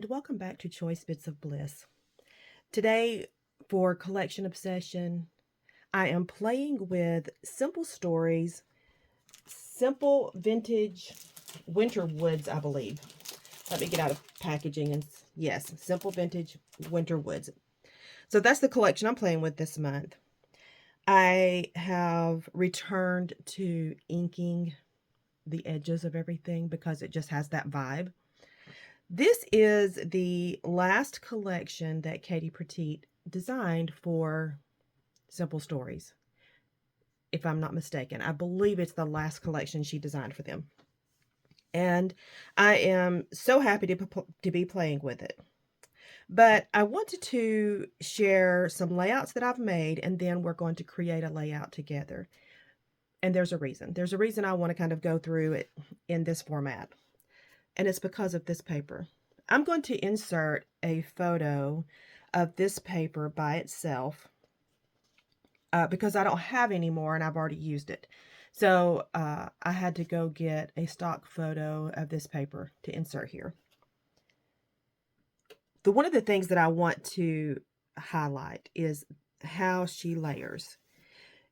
and welcome back to Choice Bits of Bliss. Today, for Collection Obsession, I am playing with Simple Stories, Simple Vintage Winter Woods, I believe. Let me get out of packaging and yes, Simple Vintage Winter Woods. So that's the collection I'm playing with this month. I have returned to inking the edges of everything because it just has that vibe. This is the last collection that Katie Petite designed for Simple Stories, if I'm not mistaken. I believe it's the last collection she designed for them. And I am so happy to be playing with it. But I wanted to share some layouts that I've made, and then we're going to create a layout together. And there's a reason. There's a reason I want to kind of go through it in this format. And it's because of this paper. I'm going to insert a photo of this paper by itself because I don't have any more and I've already used it. So I had to go get a stock photo of this paper to insert here. One of the things that I want to highlight is how she layers.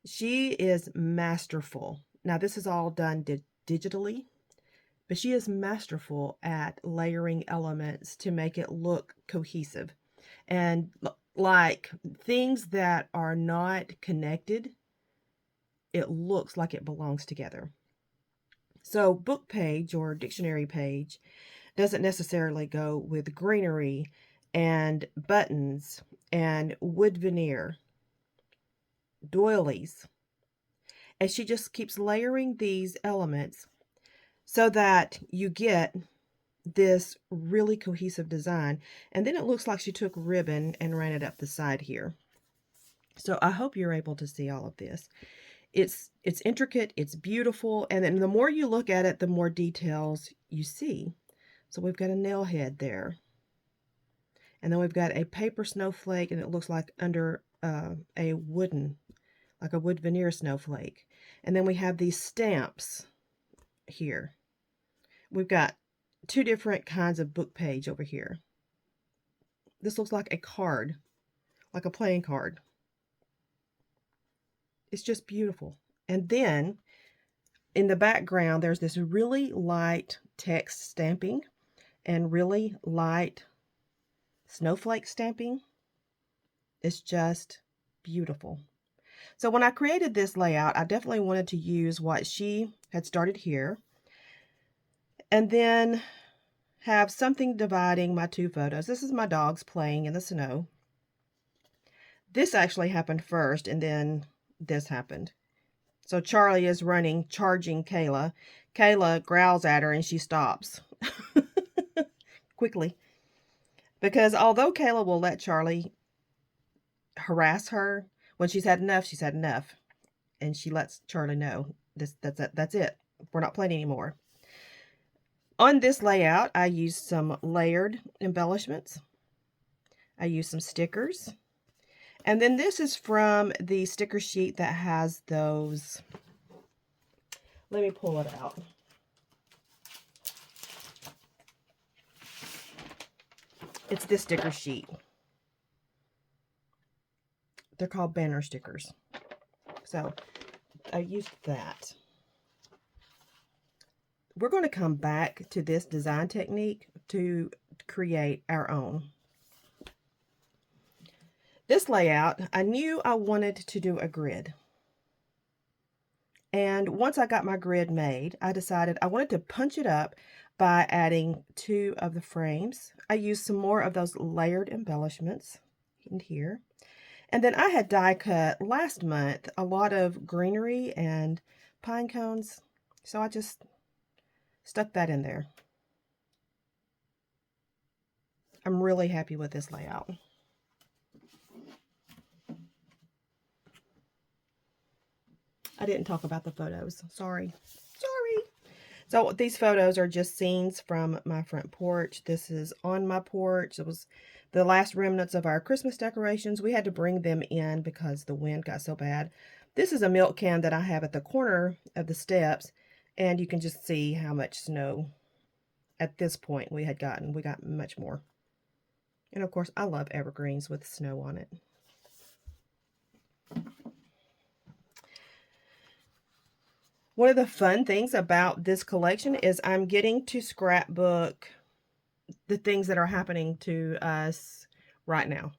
She is masterful. Now this is all done digitally, but she is masterful at layering elements to make it look cohesive. And like things that are not connected, it looks like it belongs together. So book page or dictionary page doesn't necessarily go with greenery and buttons and wood veneer, doilies. And she just keeps layering these elements so that you get this really cohesive design. And then it looks like she took ribbon and ran it up the side here. So I hope you're able to see all of this. It's intricate, it's beautiful, and then the more you look at it, the more details you see. So we've got a nail head there. And then we've got a paper snowflake, and it looks like under a wood veneer snowflake. And then we have these stamps here. We've got two different kinds of book page over here. This looks like a card, like a playing card. It's just beautiful. And then in the background, there's this really light text stamping and really light snowflake stamping. It's just beautiful. So when I created this layout, I definitely wanted to use what she had started here and then have something dividing my two photos. This is my dogs playing in the snow. This actually happened first, and then this happened. So Charlie is running, charging Kayla. Kayla growls at her and she stops quickly. Because although Kayla will let Charlie harass her, when she's had enough, she's had enough. And she lets Charlie know, that's it. We're not playing anymore. On this layout, I used some layered embellishments. I used some stickers. And then this is from the sticker sheet that has those. Let me pull it out. It's this sticker sheet. They're called banner stickers. So I used that. We're going to come back to this design technique to create our own. This layout, I knew I wanted to do a grid. And once I got my grid made, I decided I wanted to punch it up by adding two of the frames. I used some more of those layered embellishments in here. And then I had die cut last month a lot of greenery and pine cones. So I just stuck that in there. I'm really happy with this layout. I didn't talk about the photos. Sorry. So these photos are just scenes from my front porch. This is on my porch. It was the last remnants of our Christmas decorations. We had to bring them in because the wind got so bad. This is a milk can that I have at the corner of the steps, and you can just see how much snow at this point we got much more. And of course, I love evergreens with snow on it. One of the fun things about this collection is I'm getting to scrapbook the things that are happening to us right now.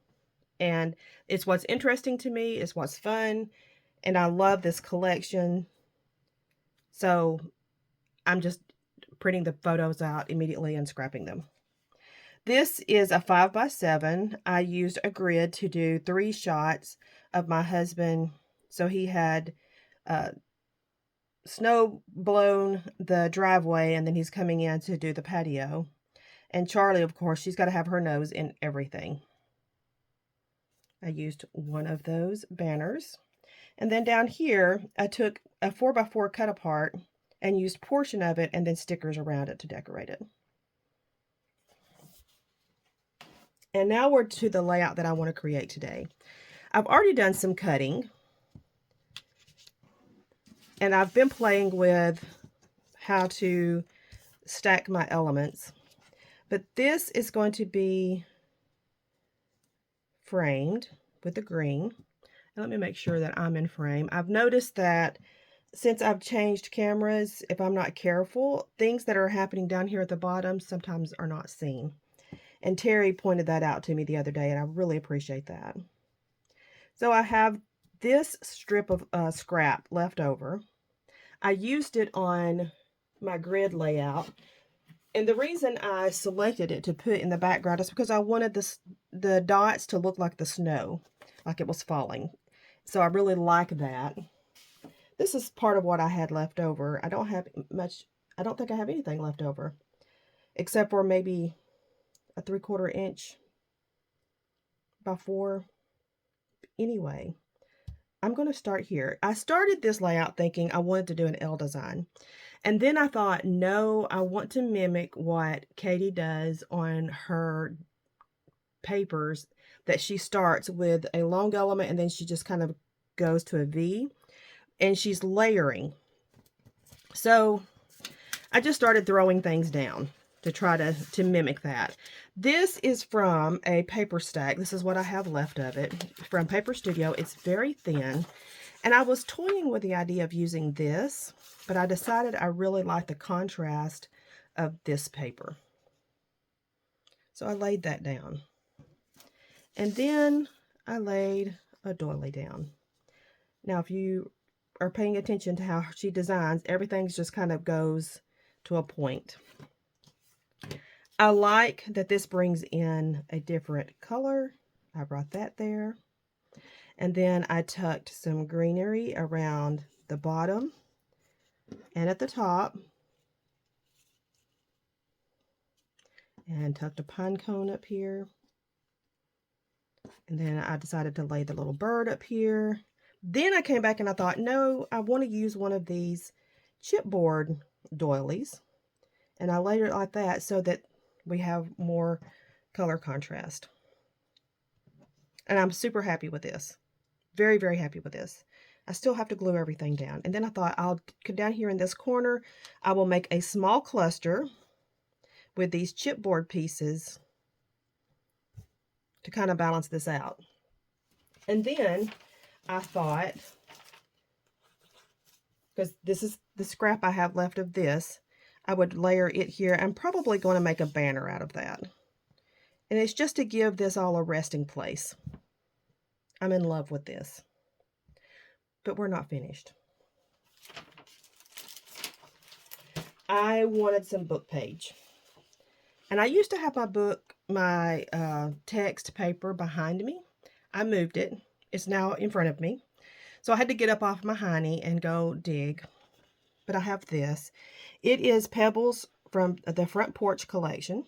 And it's what's interesting to me, it's what's fun, and I love this collection. So I'm just printing the photos out immediately and scrapping them. This is a 5x7. I used a grid to do 3 shots of my husband. So he had snow blown the driveway, and then he's coming in to do the patio. And Charlie, of course, she's got to have her nose in everything. I used one of those banners. And then down here, I took a 4x4 cut apart and used portion of it and then stickers around it to decorate it. And now we're to the layout that I want to create today. I've already done some cutting, and I've been playing with how to stack my elements. But this is going to be framed with the green. Let me make sure that I'm in frame. I've noticed that since I've changed cameras, if I'm not careful, things that are happening down here at the bottom sometimes are not seen. And Terry pointed that out to me the other day, and I really appreciate that. So I have this strip of scrap left over. I used it on my grid layout. And the reason I selected it to put in the background is because I wanted the dots to look like the snow, like it was falling. So I really like that. This is part of what I had left over. I don't think I have anything left over, except for maybe a 3/4 inch by 4. Anyway, I'm going to start here. I started this layout thinking I wanted to do an L design. And then I thought, no, I want to mimic what Katie does on her papers, that she starts with a long element and then she just kind of goes to a V, and she's layering. So I just started throwing things down to try to mimic that. This is from a paper stack. This is what I have left of it from Paper Studio. It's very thin, and I was toying with the idea of using this, but I decided I really like the contrast of this paper. So I laid that down. And then I laid a doily down. Now, if you are paying attention to how she designs, everything just kind of goes to a point. I like that this brings in a different color. I brought that there. And then I tucked some greenery around the bottom and at the top. And tucked a pine cone up here. And then I decided to lay the little bird up here. Then I came back and I thought, no, I want to use one of these chipboard doilies. And I laid it like that so that we have more color contrast. And I'm super happy with this. Very, very happy with this. I still have to glue everything down. And then I thought I'll come down here in this corner. I will make a small cluster with these chipboard pieces to kind of balance this out. And then I thought, because this is the scrap I have left of this, I would layer it here. I'm probably going to make a banner out of that. And it's just to give this all a resting place. I'm in love with this. But we're not finished. I wanted some book page. And I used to have my text paper behind me. I moved it. It's now in front of me. So I had to get up off my hiney and go dig. But I have this. It is Pebbles from the Front Porch collection.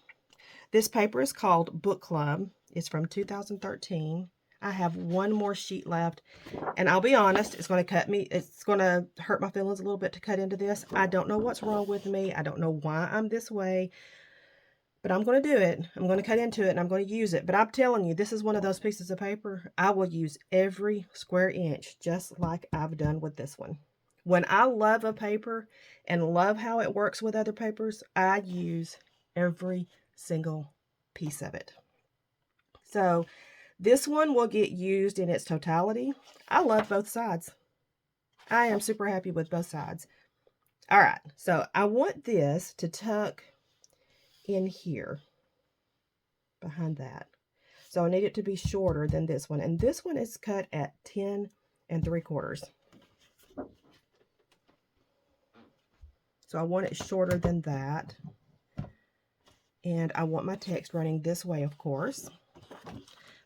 This paper is called Book Club. It's from 2013. I have one more sheet left, and I'll be honest, it's going to hurt my feelings a little bit to cut into this. I don't know what's wrong with me. I don't know why I'm this way, but I'm going to do it. I'm going to cut into it, and I'm going to use it. But I'm telling you, this is one of those pieces of paper I will use every square inch, just like I've done with this one. When I love a paper and love how it works with other papers, I use every single piece of it. So this one will get used in its totality. I love both sides. I am super happy with both sides. All right, so I want this to tuck in here behind that. So I need it to be shorter than this one. And this one is cut at 10 3/4. So I want it shorter than that. And I want my text running this way, of course.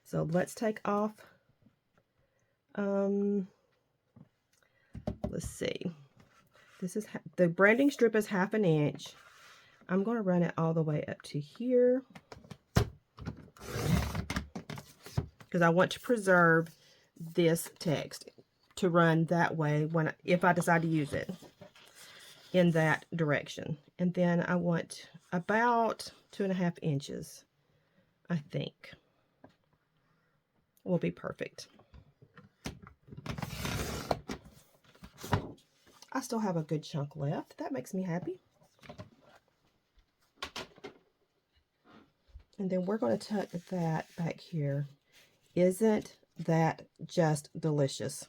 So let's take off, let's see. This is, the branding strip is 1/2 inch. I'm going to run it all the way up to here, because I want to preserve this text to run that way if I decide to use it in that direction. And then I want about 2.5 inches, I think, will be perfect. I still have a good chunk left. That makes me happy. And then we're going to tuck that back here. Isn't that just delicious?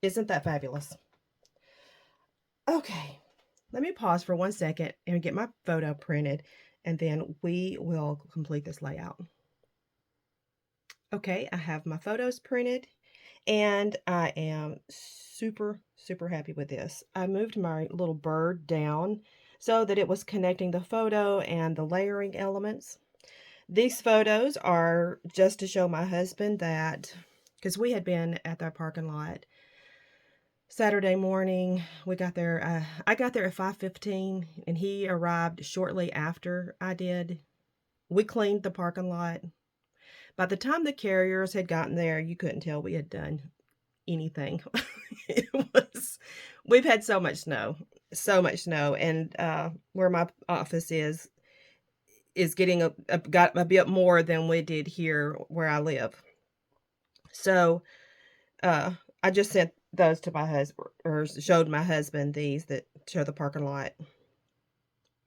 Isn't that fabulous? Okay, let me pause for 1 second and get my photo printed, and then we will complete this layout. Okay, I have my photos printed, and I am super, super happy with this. I moved my little bird down so that it was connecting the photo and the layering elements. These photos are just to show my husband that, because we had been at that parking lot Saturday morning. We got there, I got there at 5:15, and he arrived shortly after I did. We cleaned the parking lot. By the time the carriers had gotten there, you couldn't tell we had done anything. It was, we've had so much snow, and where my office is getting got a bit more than we did here where I live. So I just sent those to my husband, or showed my husband these that show the parking lot.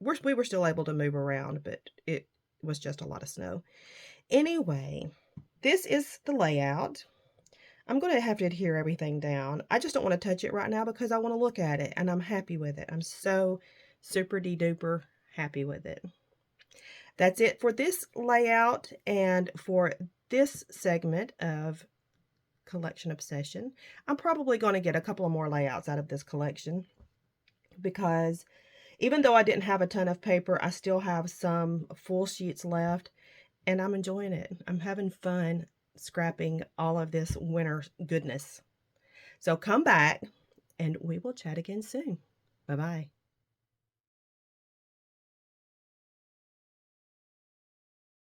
We were still able to move around, but it was just a lot of snow. Anyway, this is the layout. I'm going to have to adhere everything down. I just don't want to touch it right now because I want to look at it, and I'm happy with it. I'm so super duper happy with it. That's it for this layout and for this segment of Collection Obsession. I'm probably going to get a couple of more layouts out of this collection, because even though I didn't have a ton of paper, I still have some full sheets left, and I'm enjoying it. I'm having fun scrapping all of this winter goodness. So come back and we will chat again soon. Bye-bye.